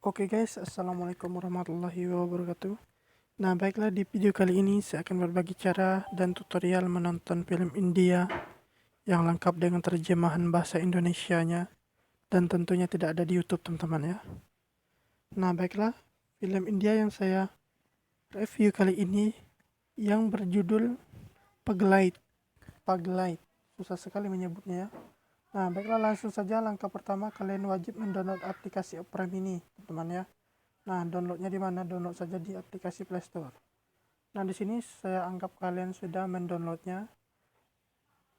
Oke guys, assalamualaikum warahmatullahi wabarakatuh. Nah, baiklah, di video kali ini saya akan berbagi cara dan tutorial menonton film India yang lengkap dengan terjemahan bahasa Indonesianya dan tentunya tidak ada di YouTube, teman-teman ya. Nah, baiklah, film India yang saya review kali ini yang berjudul Paglait. Paglait. Susah sekali menyebutnya ya. Nah, baiklah, langsung saja langkah pertama, kalian wajib mendownload aplikasi Opera Mini, teman-teman ya. Nah, downloadnya di mana? Download saja di aplikasi Play Store. Nah, di sini saya anggap kalian sudah mendownloadnya.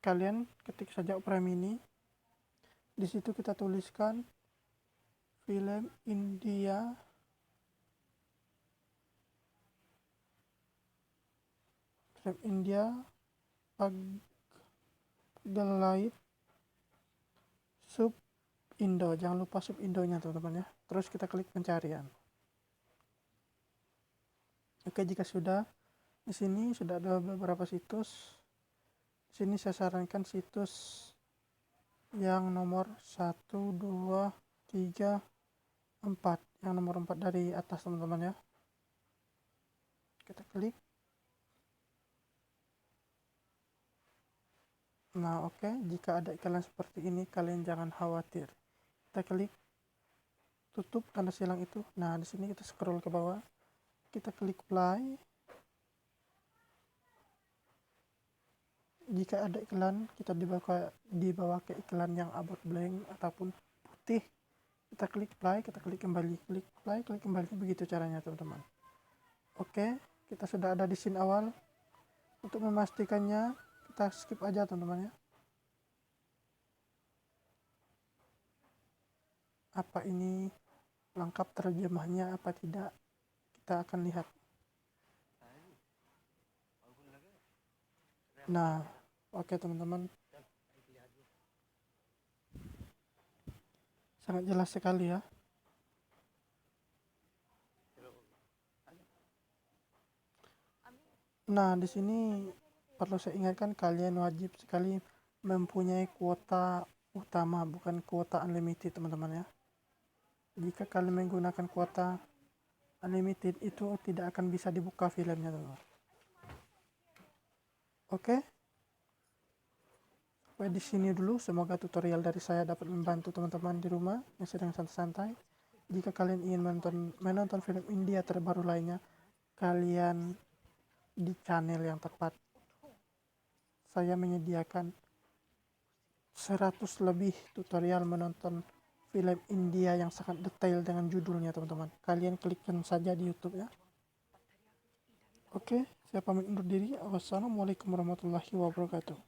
Kalian ketik saja Opera Mini. Di situ kita tuliskan film India. Film India Paglait sub Indo. Jangan lupa sub Indonya, teman-teman ya. Terus kita klik pencarian. Oke, jika sudah, di sini sudah ada beberapa situs. Di sini saya sarankan situs yang nomor 1, 2, 3, 4. Yang nomor 4 dari atas, teman-teman ya. Kita klik. Nah, oke, jika ada iklan seperti ini kalian jangan khawatir. Kita klik tutup tanda silang itu. Nah, di sini kita scroll ke bawah. Kita klik play. Jika ada iklan, kita dibawa ke iklan yang abot blank ataupun putih. Kita klik play, kita klik kembali, klik play, klik kembali. Begitu caranya, teman-teman. Oke, kita sudah ada di scene awal. Untuk memastikannya, kita skip aja, teman-teman ya. Apa ini lengkap terjemahnya apa tidak? Kita akan lihat. Nah, oke teman-teman. Sangat jelas sekali ya. Nah, di sini perlu saya ingatkan kalian wajib sekali mempunyai kuota utama, bukan kuota unlimited, teman-teman ya. Jika kalian menggunakan kuota unlimited itu tidak akan bisa dibuka filmnya, teman-teman. Oke. Sampai di sini dulu. Semoga tutorial dari saya dapat membantu teman-teman di rumah yang sedang santai-santai. Jika kalian ingin menonton film India terbaru lainnya, kalian di channel yang tepat. Saya menyediakan 100 lebih tutorial menonton film India yang sangat detail dengan judulnya, teman-teman. Kalian klikkan saja di YouTube ya. Oke, saya pamit undur diri. Wassalamualaikum warahmatullahi wabarakatuh.